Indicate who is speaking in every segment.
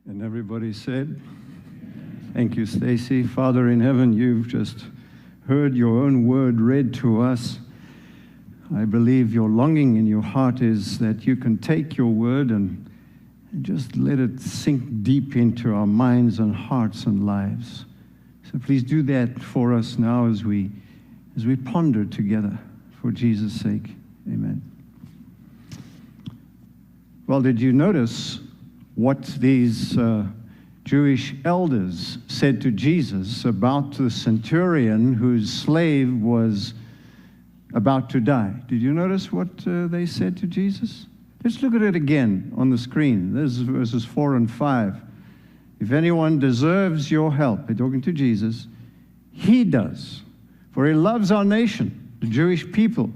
Speaker 1: And everybody said, thank you, Stacy. Father in heaven, you've just heard your own word read to us. I believe your longing in your heart is that you can take your word and just let it sink deep into our minds and hearts and lives. So please do that for us now as we ponder together for Jesus' sake. Amen. Well, did you notice what these Jewish elders said to Jesus about the centurion whose slave was about to die? Did you notice what they said to Jesus? Let's look at it again on the screen. This is verses 4 and 5. If anyone deserves your help, they're talking to Jesus, he does, for he loves our nation, the Jewish people,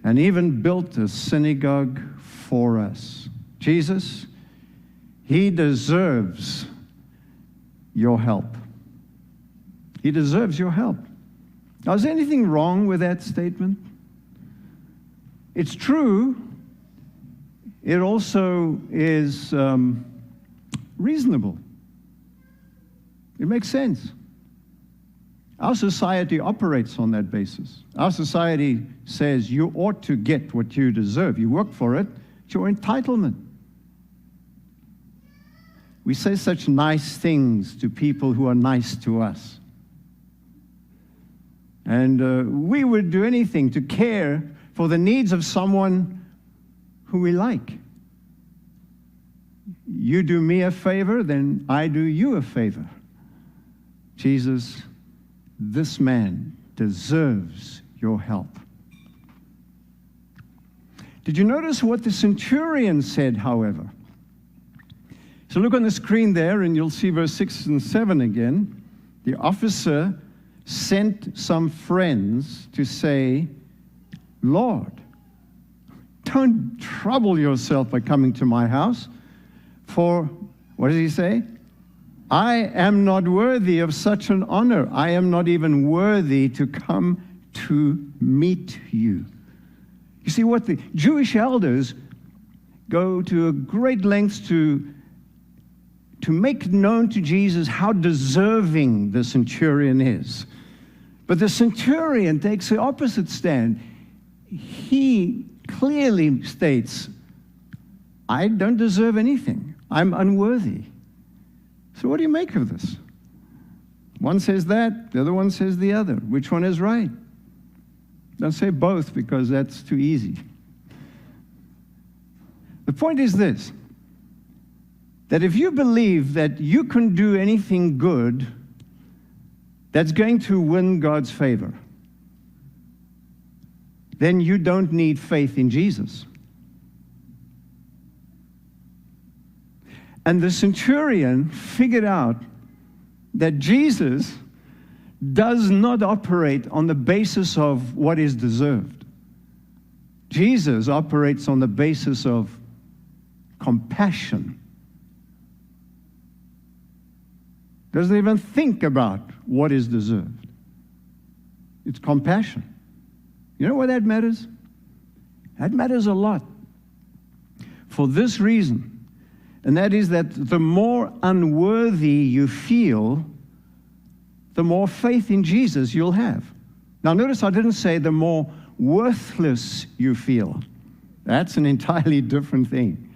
Speaker 1: and even built a synagogue for us. Jesus, he deserves your help. He deserves your help. Now, is there anything wrong with that statement? It's true. It also is reasonable. It makes sense. Our society operates on that basis. Our society says you ought to get what you deserve. You work for it. It's your entitlement. We say such nice things to people who are nice to us. And we would do anything to care for the needs of someone who we like. You do me a favor, then I do you a favor. Jesus, this man deserves your help. Did you notice what the centurion said, however? So look on the screen there, and you'll see verse 6 and 7 again. The officer sent some friends to say, Lord, don't trouble yourself by coming to my house, for, what does he say? I am not worthy of such an honor. I am not even worthy to come to meet you. You see, what the Jewish elders go to a great lengths to make known to Jesus how deserving the centurion is. But the centurion takes the opposite stand. He clearly states, I don't deserve anything. I'm unworthy. So what do you make of this? One says that, the other one says the other. Which one is right? Don't say both, because that's too easy. The point is this, that if you believe that you can do anything good that's going to win God's favor, then you don't need faith in Jesus. And the centurion figured out that Jesus does not operate on the basis of what is deserved. Jesus operates on the basis of compassion. Doesn't even think about what is deserved. It's compassion. You know why that matters? That matters a lot. For this reason, and that is that the more unworthy you feel, the more faith in Jesus you'll have. Now notice I didn't say the more worthless you feel. That's an entirely different thing.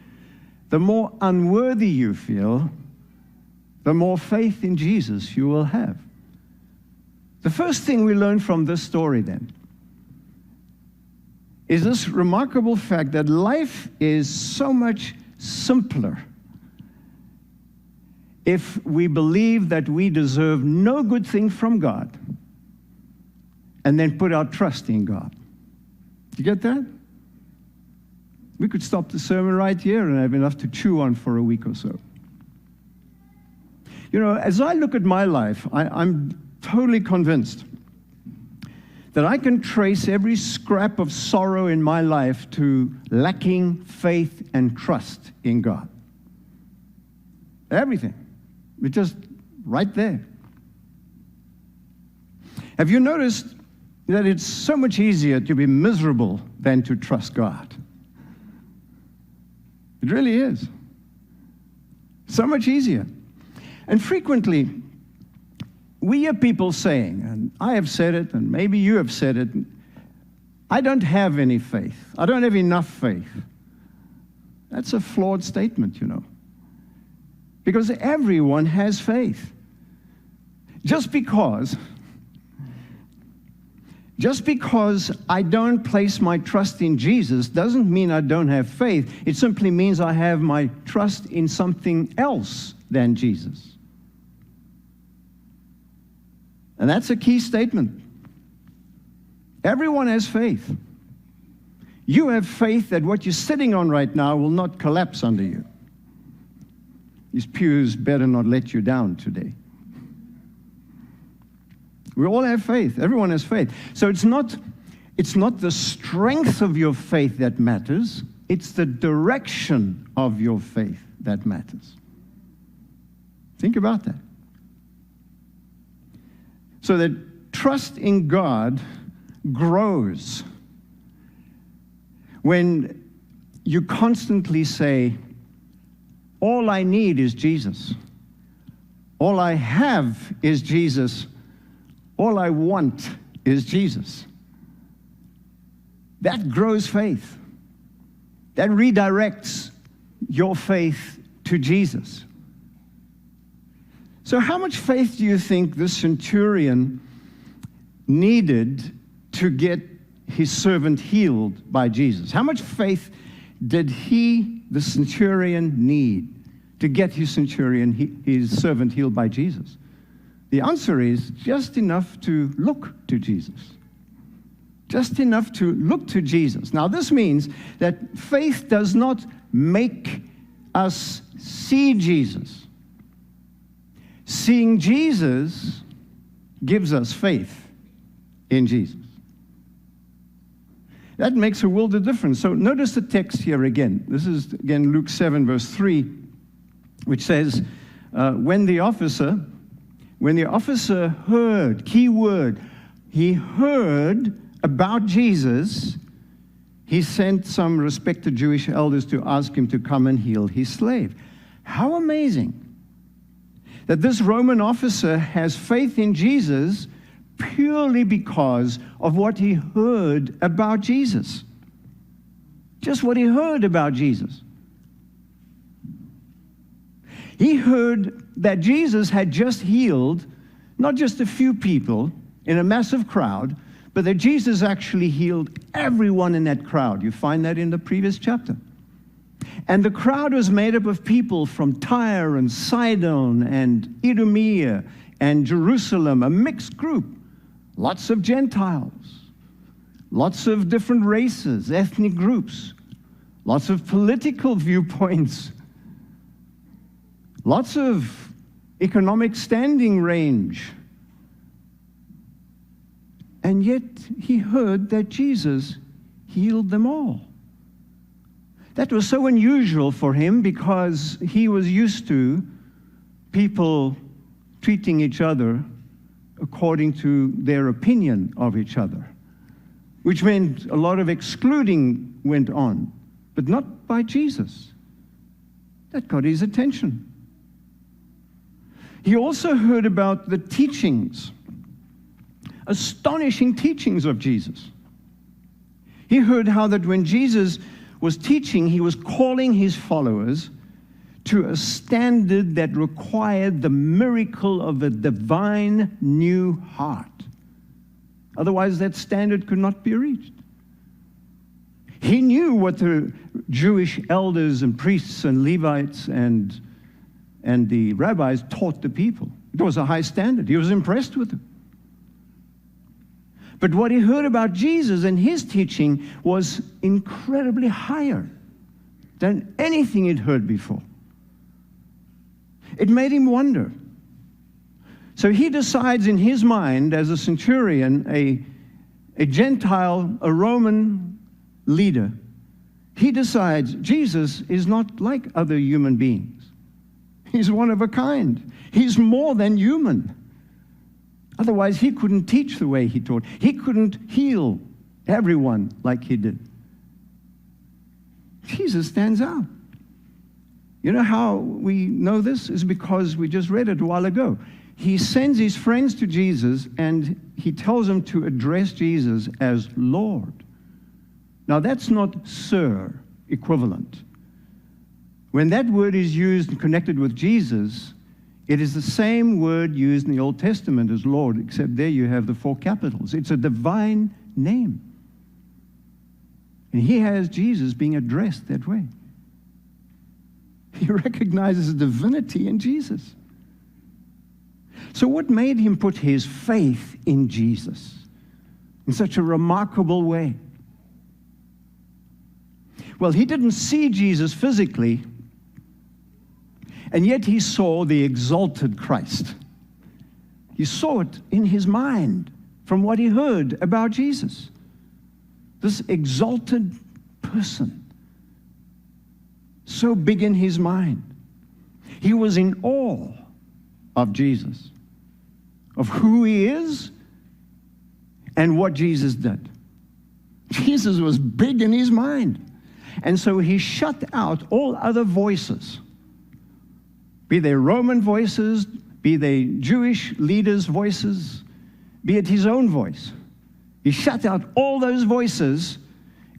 Speaker 1: The more unworthy you feel, the more faith in Jesus you will have. The first thing we learn from this story then is this remarkable fact that life is so much simpler if we believe that we deserve no good thing from God and then put our trust in God. You get that? We could stop the sermon right here and have enough to chew on for a week or so. You know, as I look at my life, I'm totally convinced that I can trace every scrap of sorrow in my life to lacking faith and trust in God. Everything. It's just right there. Have you noticed that it's so much easier to be miserable than to trust God? It really is. So much easier. And frequently, we hear people saying, and I have said it, and maybe you have said it, I don't have any faith. I don't have enough faith. That's a flawed statement, you know. Because everyone has faith. Just because I don't place my trust in Jesus doesn't mean I don't have faith. It simply means I have my trust in something else than Jesus. And that's a key statement. Everyone has faith. You have faith that what you're sitting on right now will not collapse under you. These pews better not let you down today. We all have faith. Everyone has faith. So it's not the strength of your faith that matters. It's the direction of your faith that matters. Think about that. So that trust in God grows when you constantly say, all I need is Jesus. All I have is Jesus. All I want is Jesus. That grows faith. That redirects your faith to Jesus. So how much faith do you think this centurion needed to get his servant healed by Jesus? How much faith did the centurion, need to get his servant healed by Jesus? The answer is just enough to look to Jesus. Just enough to look to Jesus. Now, this means that faith does not make us see Jesus. Seeing Jesus gives us faith in Jesus. That makes a world of difference. So notice the text here again. This is, again, Luke 7, verse 3, which says, when the officer heard, key word, he heard about Jesus, he sent some respected Jewish elders to ask him to come and heal his slave. How amazing that this Roman officer has faith in Jesus purely because of what he heard about Jesus. Just what he heard about Jesus. He heard that Jesus had just healed not just a few people in a massive crowd, but that Jesus actually healed everyone in that crowd. You find that in the previous chapter. And the crowd was made up of people from Tyre and Sidon and Idumea and Jerusalem, a mixed group. Lots of Gentiles, lots of different races, ethnic groups, lots of political viewpoints, lots of economic standing range. And yet he heard that Jesus healed them all. That was so unusual for him because he was used to people treating each other according to their opinion of each other, which meant a lot of excluding went on, but not by Jesus. That got his attention. He also heard about the teachings, astonishing teachings of Jesus. He heard how that when Jesus was teaching, he was calling his followers to a standard that required the miracle of a divine new heart. Otherwise, that standard could not be reached. He knew what the Jewish elders and priests and Levites and the rabbis taught the people. It was a high standard. He was impressed with it. But what he heard about Jesus and his teaching was incredibly higher than anything he'd heard before. It made him wonder. So he decides in his mind, as a centurion, a Gentile, a Roman leader, he decides Jesus is not like other human beings. He's one of a kind. He's more than human. Otherwise, he couldn't teach the way he taught. He couldn't heal everyone like he did. Jesus stands out. You know how we know this? Is because we just read it a while ago. He sends his friends to Jesus, and he tells them to address Jesus as Lord. Now, that's not Sir equivalent. When that word is used and connected with Jesus, it is the same word used in the Old Testament as Lord, except there you have the 4 capitals. It's a divine name. And he has Jesus being addressed that way. He recognizes divinity in Jesus. So what made him put his faith in Jesus in such a remarkable way? Well, he didn't see Jesus physically, and yet he saw the exalted Christ. He saw it in his mind from what he heard about Jesus. This exalted person, so big in his mind. He was in awe of Jesus, of who he is and what Jesus did. Jesus was big in his mind. And so he shut out all other voices, be they Roman voices, be they Jewish leaders' voices, be it his own voice. He shut out all those voices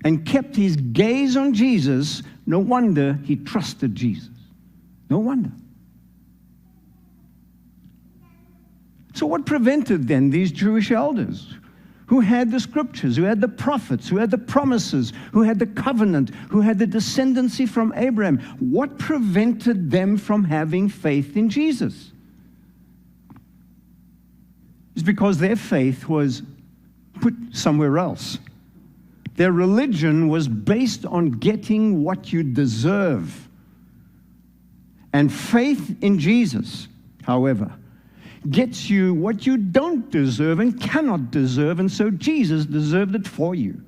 Speaker 1: and kept his gaze on Jesus. No wonder he trusted Jesus. No wonder. So what prevented then these Jewish elders who had the scriptures, who had the prophets, who had the promises, who had the covenant, who had the descendancy from Abraham? What prevented them from having faith in Jesus? It's because their faith was put somewhere else. Their religion was based on getting what you deserve. And faith in Jesus, however, gets you what you don't deserve and cannot deserve, and so Jesus deserved it for you.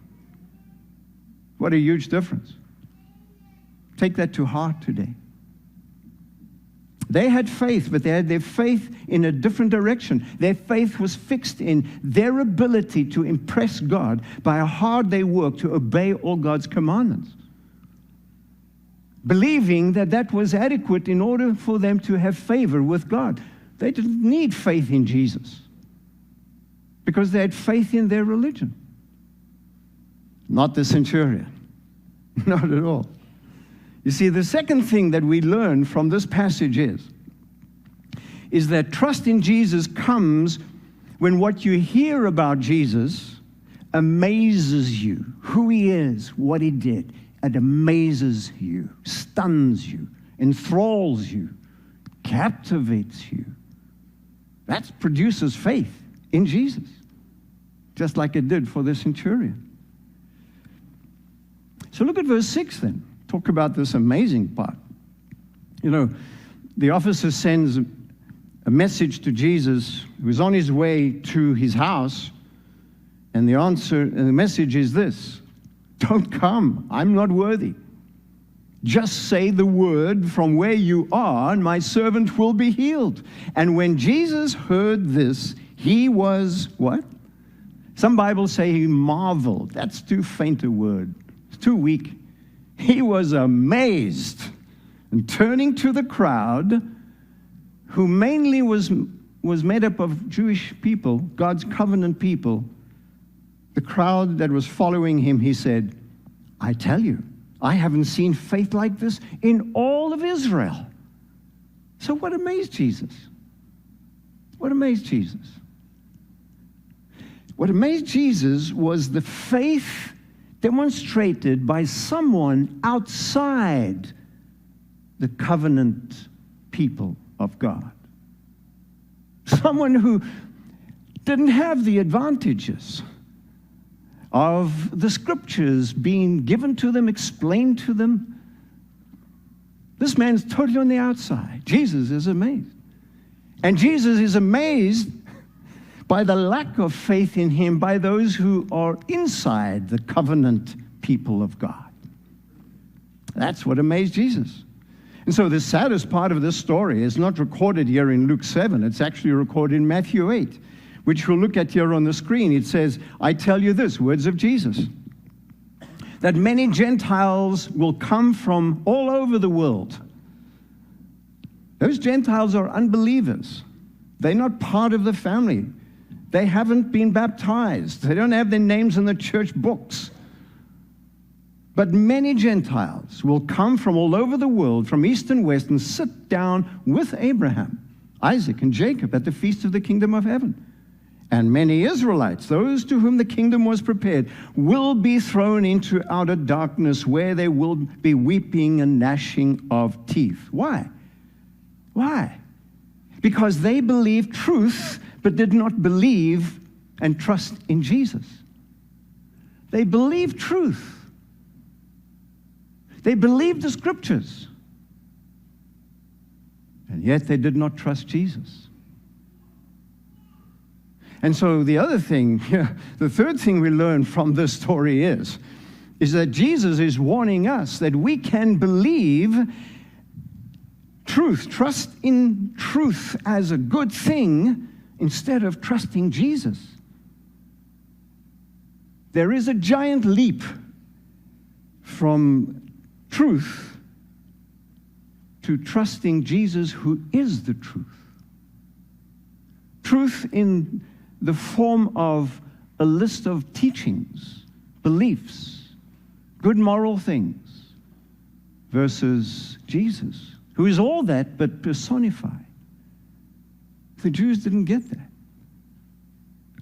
Speaker 1: What a huge difference. Take that to heart today. They had faith, but they had their faith in a different direction. Their faith was fixed in their ability to impress God by how hard they worked to obey all God's commandments, believing that that was adequate in order for them to have favor with God. They didn't need faith in Jesus because they had faith in their religion. Not the centurion. Not at all. You see, the second thing that we learn from this passage is that trust in Jesus comes when what you hear about Jesus amazes you. Who he is, what he did. It amazes you, stuns you, enthralls you, captivates you. That produces faith in Jesus, just like it did for the centurion. So look at verse 6 then. Talk about this amazing part. You know, the officer sends a message to Jesus who's on his way to his house, and the message is this: don't come, I'm not worthy. Just say the word from where you are, and my servant will be healed. And when Jesus heard this, he was what? Some Bibles say he marveled. That's too faint a word. It's too weak. He was amazed. And turning to the crowd, who mainly was made up of Jewish people, God's covenant people, the crowd that was following him, he said, I tell you, I haven't seen faith like this in all of Israel. So what amazed Jesus? What amazed Jesus? What amazed Jesus was the faith demonstrated by someone outside the covenant people of God. Someone who didn't have the advantages of the scriptures being given to them, explained to them. This man's totally on the outside. Jesus is amazed. And Jesus is amazed by the lack of faith in him by those who are inside the covenant people of God. That's what amazed Jesus. And so the saddest part of this story is not recorded here in Luke 7. It's actually recorded in Matthew 8, which we'll look at here on the screen. It says, I tell you this, words of Jesus, that many Gentiles will come from all over the world Those Gentiles are unbelievers. They're not part of the family. They haven't been baptized. They don't have their names in the church books. But many Gentiles will come from all over the world, from east and west, and sit down with Abraham, Isaac, and Jacob at the feast of the kingdom of heaven. And many Israelites, those to whom the kingdom was prepared, will be thrown into outer darkness, where there will be weeping and gnashing of teeth. Why? Why? Because they believed truth, but did not believe and trust in Jesus. They believed truth. They believed the scriptures. And yet they did not trust Jesus. And so the other thing, the third thing we learn from this story is that Jesus is warning us that we can believe truth, trust in truth as a good thing instead of trusting Jesus. There is a giant leap from truth to trusting Jesus, who is the truth. Truth in the form of a list of teachings, beliefs, good moral things, versus Jesus, who is all that but personified. The Jews didn't get that.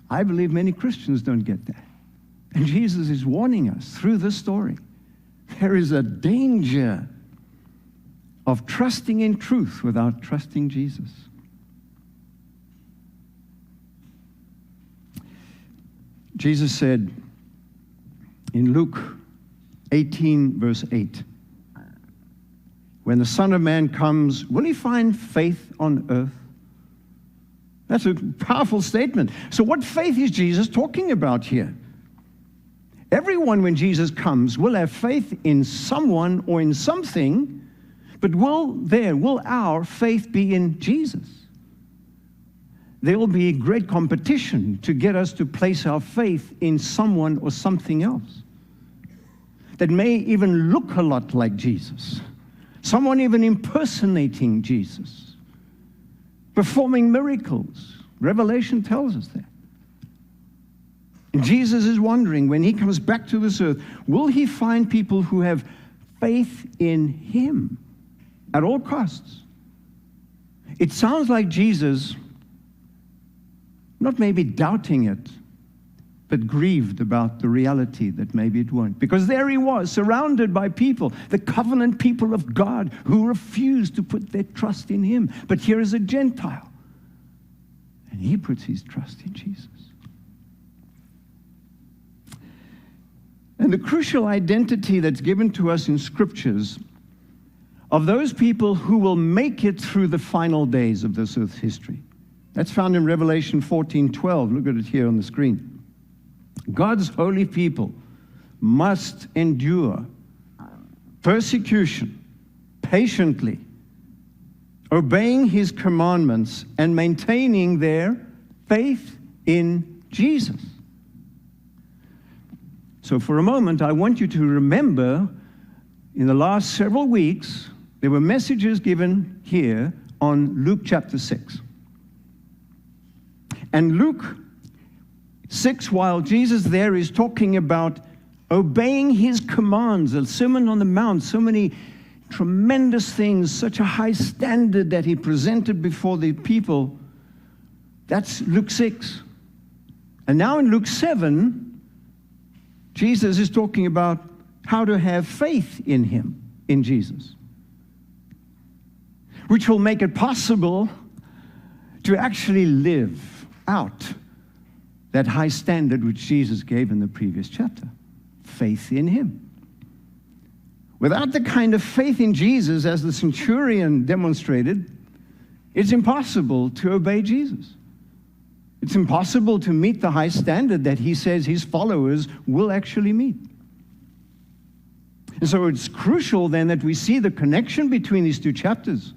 Speaker 1: I believe many Christians don't get that. And Jesus is warning us through this story. There is a danger of trusting in truth without trusting Jesus. Jesus said in Luke 18, verse 8, when the Son of Man comes, will he find faith on earth? That's a powerful statement. So what faith is Jesus talking about here? Everyone, when Jesus comes, will have faith in someone or in something, but will our faith be in Jesus? There will be great competition to get us to place our faith in someone or something else that may even look a lot like Jesus. Someone even impersonating Jesus, performing miracles. Revelation tells us that. And Jesus is wondering, when he comes back to this earth, will he find people who have faith in him at all costs? It sounds like Jesus, not maybe doubting it, but grieved about the reality that maybe it won't. Because there he was, surrounded by people, the covenant people of God, who refused to put their trust in him. But here is a Gentile, and he puts his trust in Jesus. And the crucial identity that's given to us in scriptures of those people who will make it through the final days of this earth's history. That's found in Revelation 14:12. Look at it here on the screen. God's holy people must endure persecution patiently, obeying his commandments and maintaining their faith in Jesus. So for a moment, I want you to remember, in the last several weeks, there were messages given here on Luke chapter 6. And Luke 6, while Jesus there is talking about obeying his commands, the Sermon on the Mount, so many tremendous things, such a high standard that he presented before the people. That's Luke 6. And now in Luke 7, Jesus is talking about how to have faith in him, in Jesus, which will make it possible to actually live out that high standard which Jesus gave in the previous chapter, faith in him. Without the kind of faith in Jesus as the centurion demonstrated, it's impossible to obey Jesus. It's impossible to meet the high standard that he says his followers will actually meet. And so it's crucial then that we see the connection between these two chapters.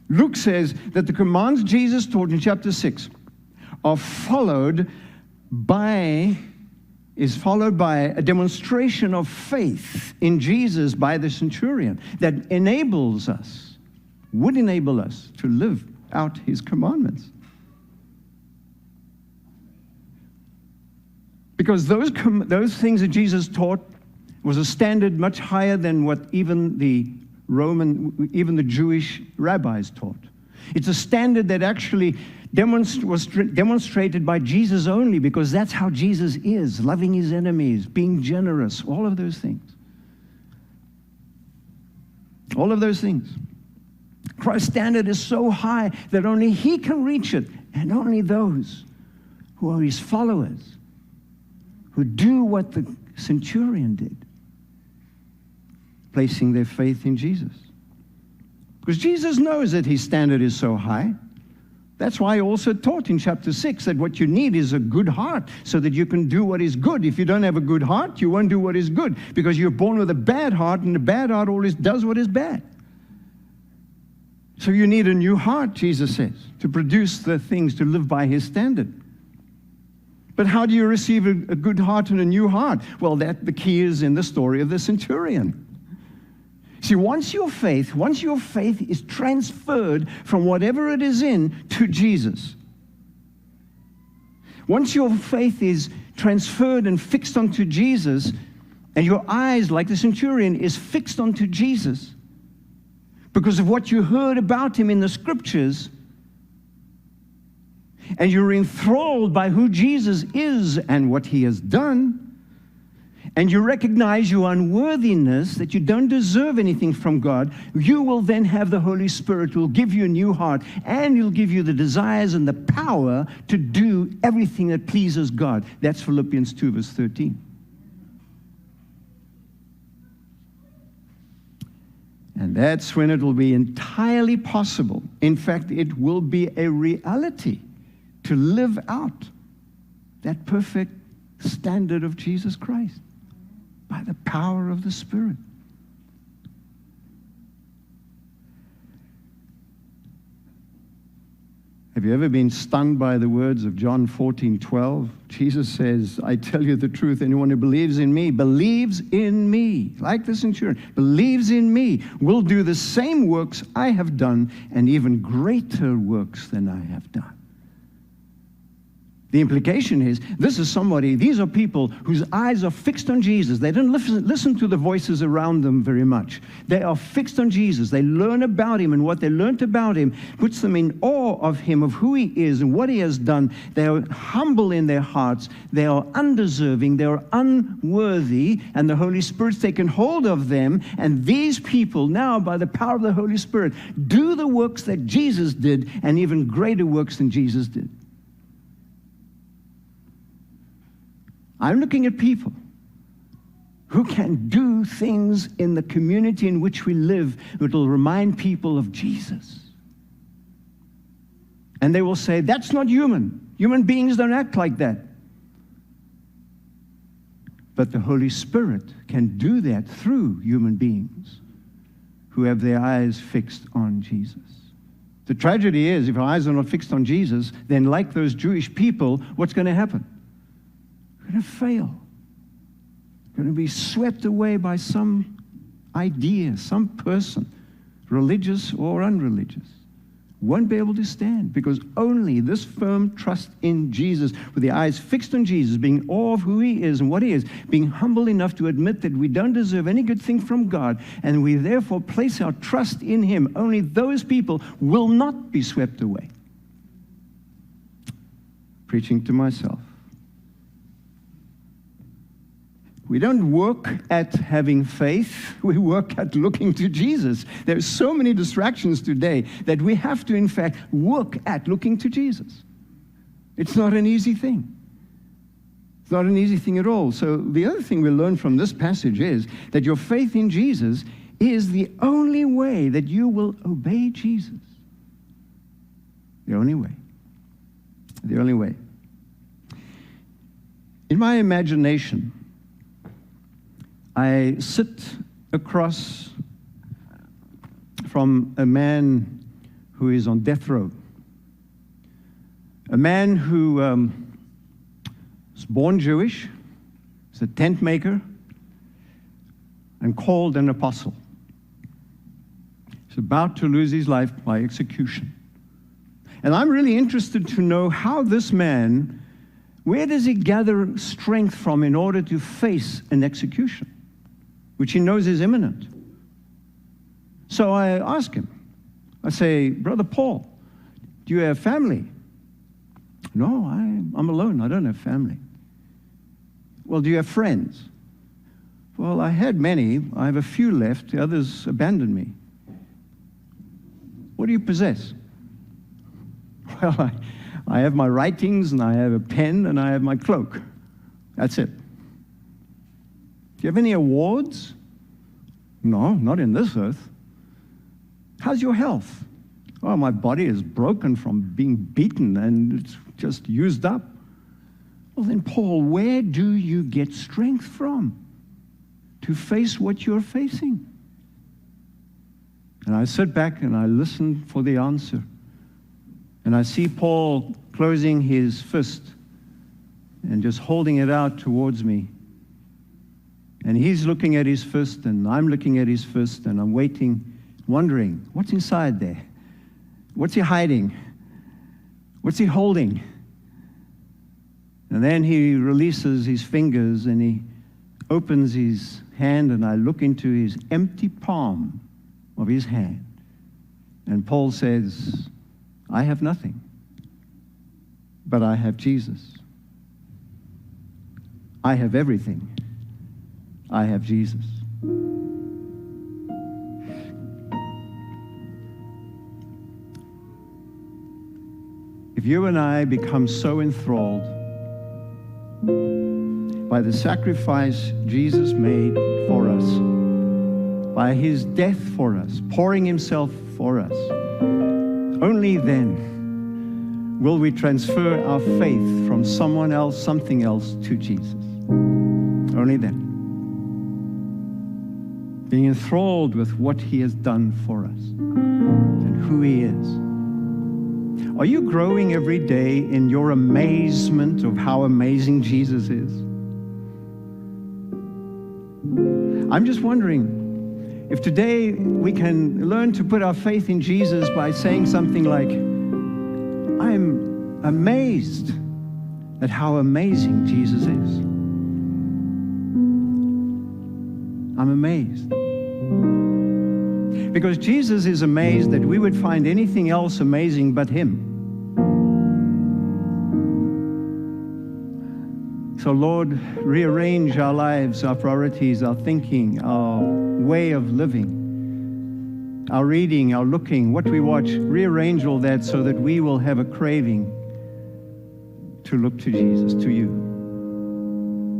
Speaker 1: Luke says that the commands Jesus taught in chapter 6 are followed by is followed by a demonstration of faith in Jesus by the centurion that enables us, would enable us to live out his commandments. Because those things that Jesus taught was a standard much higher than what even the Jewish rabbis taught. It's a standard that actually was demonstrated by Jesus only, because that's how Jesus is, loving his enemies, being generous, all of those things. All of those things. Christ's standard is so high that only he can reach it, and only those who are his followers, who do what the centurion did, placing their faith in Jesus. Because Jesus knows that his standard is so high. That's why he also taught in chapter 6 that what you need is a good heart so that you can do what is good. If you don't have a good heart, you won't do what is good, because you're born with a bad heart, and the bad heart always does what is bad. So you need a new heart, Jesus says, to produce the things to live by his standard. But how do you receive a good heart and a new heart? Well, the key is in the story of the centurion. See, once your faith is transferred from whatever it is in to Jesus, once your faith is transferred and fixed onto Jesus, and your eyes, like the centurion, is fixed onto Jesus because of what you heard about him in the scriptures, and you're enthralled by who Jesus is and what he has done, and you recognize your unworthiness, that you don't deserve anything from God, you will then have the Holy Spirit who will give you a new heart, and he'll give you the desires and the power to do everything that pleases God. That's Philippians 2, verse 13. And that's when it will be entirely possible. In fact, it will be a reality to live out that perfect standard of Jesus Christ by the power of the Spirit. Have you ever been stunned by the words of John 14:12? Jesus says, I tell you the truth, anyone who believes in me, like the centurion, believes in me, will do the same works I have done, and even greater works than I have done. The implication is, these are people whose eyes are fixed on Jesus. They don't listen to the voices around them very much. They are fixed on Jesus. They learn about him, and what they learned about him puts them in awe of him, of who he is and what he has done. They are humble in their hearts. They are undeserving. They are unworthy, and the Holy Spirit's taken hold of them. And these people now, by the power of the Holy Spirit, do the works that Jesus did, and even greater works than Jesus did. I'm looking at people who can do things in the community in which we live that will remind people of Jesus. And they will say, that's not human. Human beings don't act like that. But the Holy Spirit can do that through human beings who have their eyes fixed on Jesus. The tragedy is, if our eyes are not fixed on Jesus, then like those Jewish people, what's going to happen? We're going to fail. We're going to be swept away by some idea, some person, religious or unreligious. Won't be able to stand, because only this firm trust in Jesus, with the eyes fixed on Jesus, being in awe of who he is and what he is, being humble enough to admit that we don't deserve any good thing from God, and we therefore place our trust in him, only those people will not be swept away. Preaching to myself. We don't work at having faith, we work at looking to Jesus. There's so many distractions today that we have to, in fact, work at looking to Jesus. It's not an easy thing. It's not an easy thing at all. So the other thing we learn from this passage is that your faith in Jesus is the only way that you will obey Jesus. The only way. The only way. In my imagination, I sit across from a man who is on death row. A man who was born Jewish, He's a tent maker and called an apostle. He's about to lose his life by execution. And I'm really interested to know how this man, where does he gather strength from in order to face an execution, which he knows is imminent? So I ask him, I say, Brother Paul, do you have family? No, I'm alone. I don't have family. Well, do you have friends? Well, I had many. I have a few left. The others abandoned me. What do you possess? Well, I have my writings, and I have a pen, and I have my cloak. That's it. Do you have any awards? No, not in this earth. How's your health? Oh, my body is broken from being beaten, and it's just used up. Well then, Paul, where do you get strength from to face what you're facing? And I sit back and I listen for the answer. And I see Paul closing his fist and just holding it out towards me. And he's looking at his fist, and I'm looking at his fist, and I'm waiting, wondering, what's inside there? What's he hiding? What's he holding? And then he releases his fingers and he opens his hand, and I look into his empty palm of his hand. And Paul says, I have nothing, but I have Jesus. I have everything. I have Jesus. If you and I become so enthralled by the sacrifice Jesus made for us, by his death for us, pouring himself for us, only then will we transfer our faith from someone else, something else, to Jesus. Only then. Being enthralled with what he has done for us and who he is. Are you growing every day in your amazement of how amazing Jesus is? I'm just wondering if today we can learn to put our faith in Jesus by saying something like, I'm amazed at how amazing Jesus is. I'm amazed. Because Jesus is amazed that we would find anything else amazing but him. So Lord, rearrange our lives, our priorities, our thinking, our way of living, our reading, our looking, what we watch. Rearrange all that so that we will have a craving to look to Jesus, to you,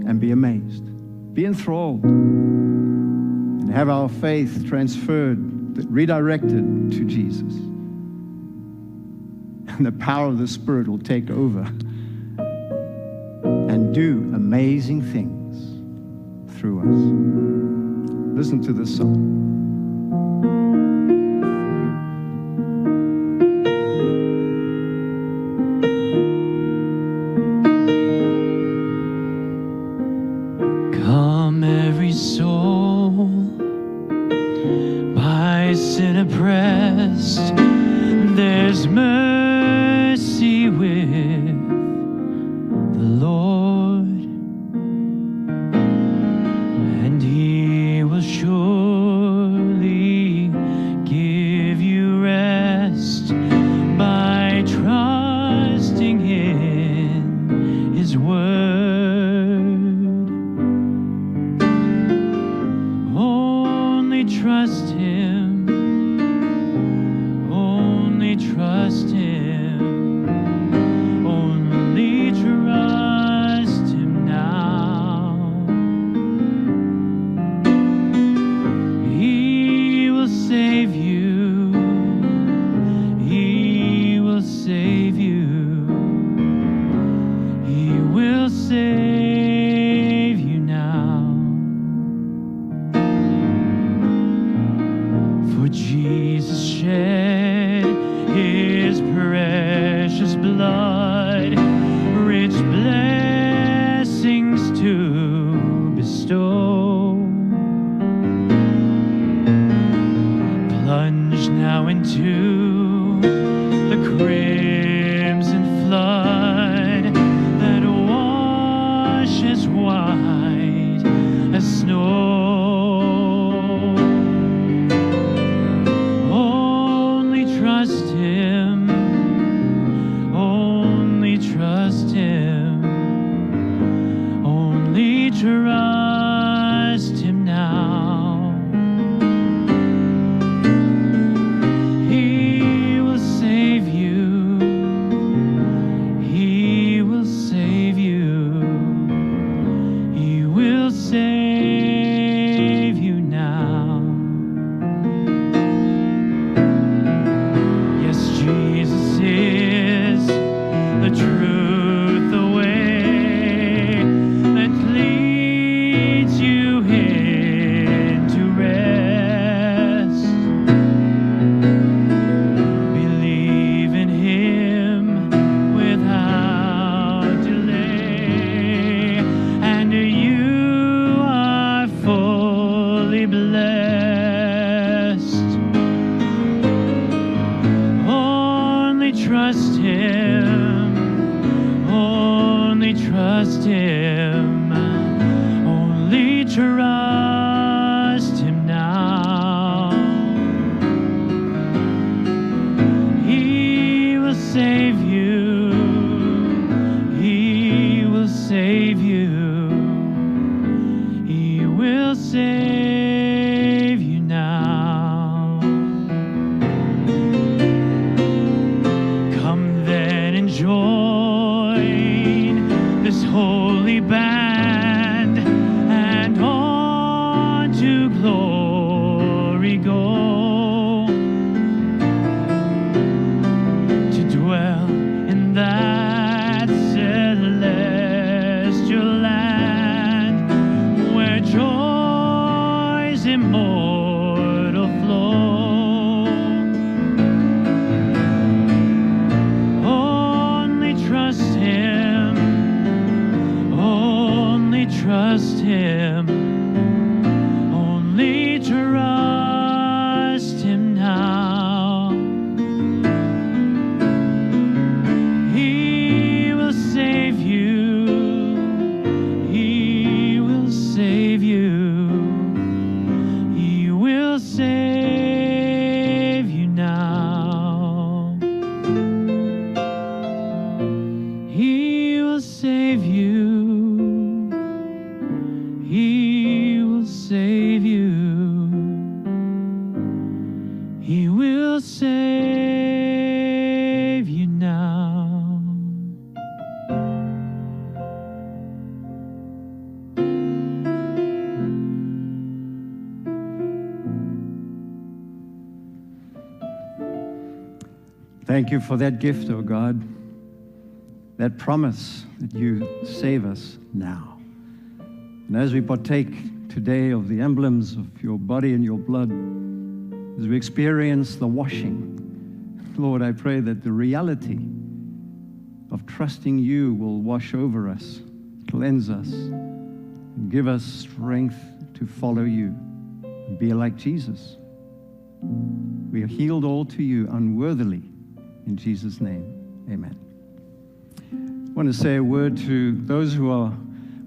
Speaker 1: and be amazed, be enthralled, and have our faith transferred, redirected to Jesus. And the power of the Spirit will take over and do amazing things through us. Listen to this song.
Speaker 2: Come every soul by sin oppressed, there's mercy with the Lord, and he will surely give you rest by trusting in his word. Only trust him, only trust him, only trust him now. He will save you, he will save you, he will save you now. For Jesus shed his precious blood, rich blessings to plunge now into the crimson flood that washes white as snow. Only trust Him, only trust Him, only trust Him now. He will save you, He will save you, He will save you now. Yes, Jesus is the truth, the way that leads you into rest. Believe in Him without delay, and you are fully blessed. Only trust Him, only trust Him, only trust Him now. He will save you, He will save you, He will save you now. Come then and join this holy band, and on to glory go, to dwell in that celestial land where joys immortal flow. Only trust Him, only trust Him, only trust Him now. He will save you, He will save you, He will save you now. He will save you, He will save you, He will save you now.
Speaker 1: Thank you for that gift, oh God, that promise that you save us now. And as we partake today of the emblems of your body and your blood, as we experience the washing, Lord, I pray that the reality of trusting you will wash over us, cleanse us, and give us strength to follow you and be like Jesus. We are healed all to you unworthily. In Jesus' name, amen. I want to say a word to those who are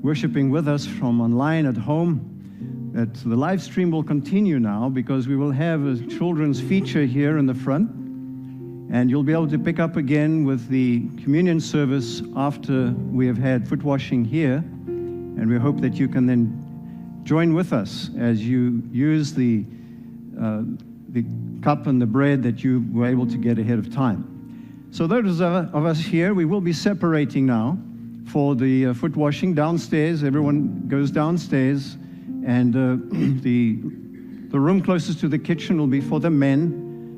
Speaker 1: worshiping with us from online at home, that the live stream will continue now because we will have a children's feature here in the front, and you'll be able to pick up again with the communion service after we have had foot washing here, and we hope that you can then join with us as you use the cup and the bread that you were able to get ahead of time. So those of us here, we will be separating now for the foot washing downstairs. Everyone goes downstairs, and the room closest to the kitchen will be for the men,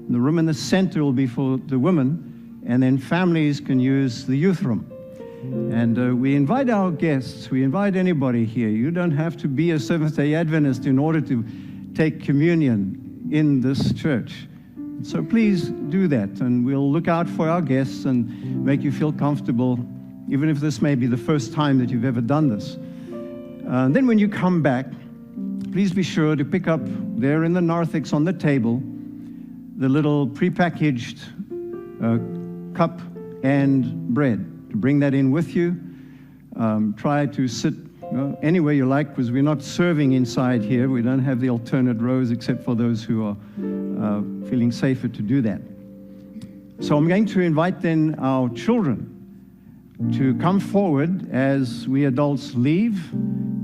Speaker 1: and the room in the center will be for the women, and then families can use the youth room. And we invite our guests, we invite anybody here. You don't have to be a Seventh-day Adventist in order to take communion in this church. So please do that, and we'll look out for our guests and make you feel comfortable, even if this may be the first time that you've ever done this. Then when you come back, please be sure to pick up there in the narthex on the table the little prepackaged cup and bread, to bring that in with you. Try to sit anywhere you like, because we're not serving inside here. We don't have the alternate rows except for those who are feeling safer to do that. So I'm going to invite then our children to come forward as we adults leave,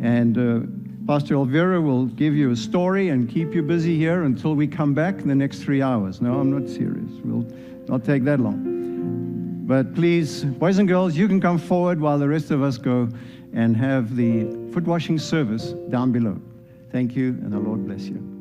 Speaker 1: and Pastor Elvira will give you a story and keep you busy here until we come back in the next 3 hours. No, I'm not serious. We'll not take that long. But please, boys and girls, you can come forward while the rest of us go and have the foot washing service down below. Thank you, and the Lord bless you.